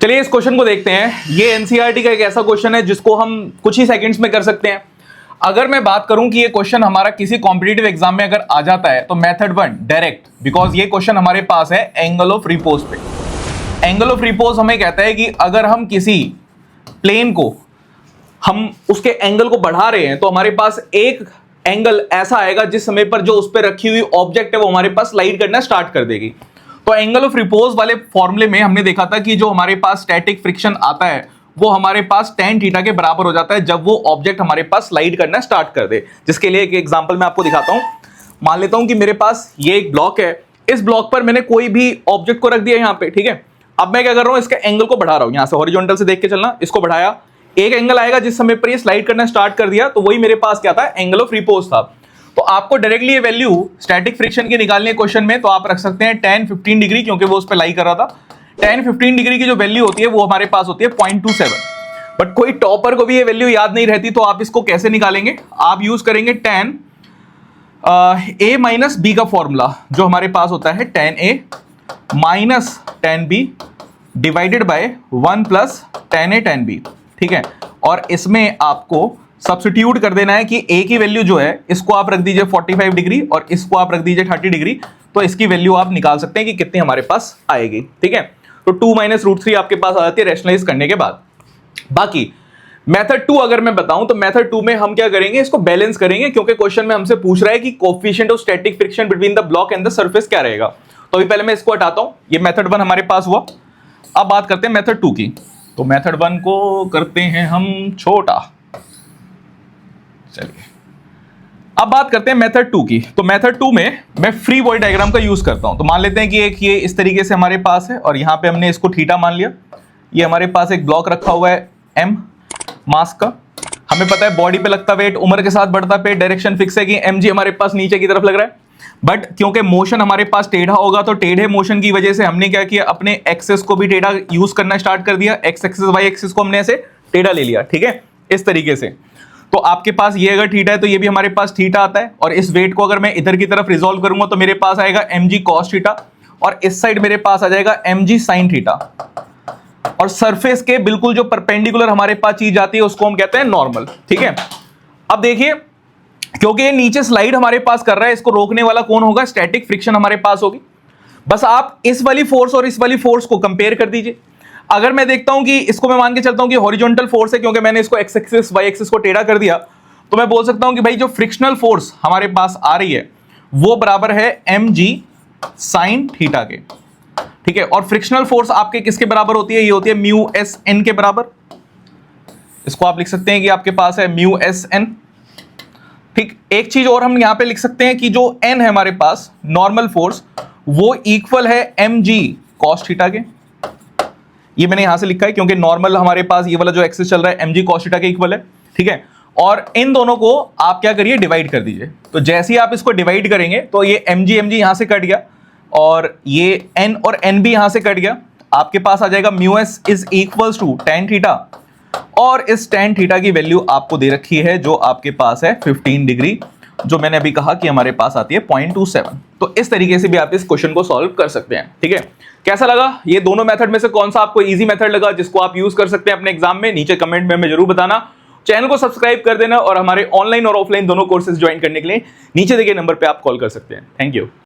चलिए इस क्वेश्चन को देखते हैं। ये एनसीईआरटी का एक ऐसा क्वेश्चन है जिसको हम कुछ ही सेकंड्स में कर सकते हैं। अगर मैं बात करूं कि ये क्वेश्चन हमारा किसी कॉम्पिटिटिव एग्जाम में अगर आ जाता है तो मेथड 1 डायरेक्ट, बिकॉज ये क्वेश्चन हमारे पास है एंगल ऑफ रिपोज पे। एंगल ऑफ रिपोज हमें कहता है कि अगर हम किसी प्लेन को हम उसके एंगल को बढ़ा रहे हैं तो हमारे पास एक एंगल ऐसा आएगा जिस समय पर जो उस पर रखी हुई ऑब्जेक्ट है वो हमारे पास स्लाइड करना स्टार्ट कर देगी। तो एंगल ऑफ रिपोज वाले फॉर्मूले में हमने देखा था कि जो हमारे पास स्टैटिक फ्रिक्शन आता है वो हमारे पास tan थीटा के बराबर हो जाता है जब वो ऑब्जेक्ट हमारे पास स्लाइड करना स्टार्ट कर दे। जिसके लिए एक एग्जांपल मैं आपको दिखाता हूं। मान लेता हूं कि मेरे पास ये एक ब्लॉक है, इस ब्लॉक पर मैंने कोई भी ऑब्जेक्ट को रख दिया यहां पे, ठीक है। अब मैं क्या कर रहा हूं, इसके एंगल को बढ़ा रहा हूं, यहां से हॉरिजॉन्टल से देख के चलना, इसको बढ़ाया, एक एंगल आएगा जिस समय पर ये स्लाइड करना स्टार्ट कर दिया, तो वही मेरे पास क्या था, एंगल ऑफ रिपोज था। तो आपको डायरेक्टली ये वैल्यू स्टैटिक फ्रिक्शन की निकालनी है क्वेश्चन में, तो आप रख सकते हैं tan 15 डिग्री, क्योंकि वो उस पर लाई कर रहा था। tan 15 डिग्री की जो वैल्यू होती है वो हमारे पास होती है 0.27। बट कोई टॉपर को भी ये वैल्यू याद नहीं रहती, तो आप इसको कैसे निकालेंगे, आप यूज करेंगे tan a माइनस बी का फॉर्मूला, जो हमारे पास होता है tan a minus tan b divided by 1 plus tan a tan b, ठीक है। और इसमें आपको सब्स्टिट्यूट कर देना है कि a की वैल्यू जो है इसको आप रख दीजिए 45 डिग्री और इसको आप रख दीजिए 30 डिग्री, तो इसकी वैल्यू आप निकाल सकते हैं कि कितनी हमारे पास आएगी, ठीक है। तो 2 माइनस √3 आपके पास आ जाती है रैशनलाइज करने के बाद। बाकी मेथड 2 अगर मैं बताऊं तो मेथड 2 में हम क्या करेंगे, इसको बैलेंस करेंगे, क्योंकि क्वेश्चन में हमसे पूछ रहा है कि coefficient of static friction between the block and the surface क्या रहेगा। तो अभी पहले मैं इसको हटाता हूं, ये मेथड 1 हमारे पास हुआ। अब बात करते हैं मेथड 2 की। तो मेथड 1 को करते हैं हम छोटा। चलिए अब बात करते हैं मेथड 2 की। तो मेथड 2 में मैं फ्री बॉडी डायग्राम का यूज करता हूं। तो मान लेते हैं कि एक ये इस तरीके से हमारे पास है और यहां पे हमने इसको थीटा मान लिया। ये हमारे पास एक ब्लॉक रखा हुआ है m मास का, हमें पता है बॉडी पे लगता वेट उम्र के साथ बढ़ता पे, डायरेक्शन फिक्स है कि mg हमारे पास नीचे की तरफ लग रहा है। बट क्योंकि मोशन हमारे पास टेढ़ा होगा तो टेढ़े मोशन की वजह से हमने क्या किया, अपने एक्सेस को भी टेढ़ा यूज करना स्टार्ट कर दिया। एक्स एक्सिस वाई एक्सिस को हमने ऐसे टेढ़ा ले लिया, ठीक है, इस तरीके से। तो आपके पास ये अगर थीटा है तो ये भी हमारे पास थीटा आता है, और इस वेट को अगर मैं इधर की तरफ रिजॉल्व करूंगा तो मेरे पास आएगा mg cos थीटा, और इस साइड मेरे पास आ जाएगा mg sin थीटा। और सरफेस के बिल्कुल जो परपेंडिकुलर हमारे पास चीज आती है उसको हम कहते हैं नॉर्मल, ठीक है। अब देखिए, क्योंकि ये नीचे स्लाइड हमारे पास कर रहा है, इसको रोकने वाला कौन होगा, स्टैटिक फ्रिक्शन हमारे पास होगी। बस आप इस वाली फोर्स और इस वाली फोर्स को कंपेयर कर दीजिए। अगर मैं देखता हूं कि इसको मैं मान के चलता हूं कि हॉरिजॉन्टल फोर्स है, क्योंकि मैंने इसको एक्स एक्सिस वाई एक्सिस को टेढ़ा कर दिया, तो मैं बोल सकता हूं कि भाई जो फ्रिक्शनल फोर्स हमारे पास आ रही है वो बराबर है mg sin थीटा के, ठीक है। और फ्रिक्शनल फोर्स आपके किसके बराबर होती है, ये होती है म्यू एस एन के बराबर। इसको आप लिख सकते हैं कि आपके पास है म्यू एस एन, ठीक। एक चीज और हम यहां पे लिख सकते हैं कि जो n है हमारे पास नॉर्मल फोर्स, वो इक्वल है mg cos थीटा के। ये मैंने यहां से लिखा है क्योंकि नॉर्मल हमारे पास ये वाला जो एक्सिस चल रहा है mg cos थीटा के इक्वल है, ठीक है। और इन दोनों को आप क्या करिए, डिवाइड कर दीजिए। तो जैसे ही आप इसको डिवाइड करेंगे तो ये mg यहां से कट गया और ये n और n भी यहां से कट गया। आपके पास आ जाएगा mu S is equals to tan theta, और इस tan थीटा की वैल्यू आपको दे रखी है जो आपके पास है 15 डिग्री, जो मैंने अभी कहा कि हमारे पास आती है 0.27। तो इस तरीके से भी आप इस क्वेश्चन को सॉल्व कर सकते हैं, ठीक है। कैसा लगा, ये दोनों मेथड में से कौन सा आपको इजी मेथड लगा जिसको आप यूज कर सकते हैं अपने एग्जाम में, नीचे कमेंट में हमें जरूर बताना। चैनल को सब्सक्राइब कर देना और हमारे ऑनलाइन और ऑफलाइन दोनों कोर्सेज ज्वाइन करने के लिए नीचे दिए गए नंबर पे आप कॉल कर सकते हैं। Thank you.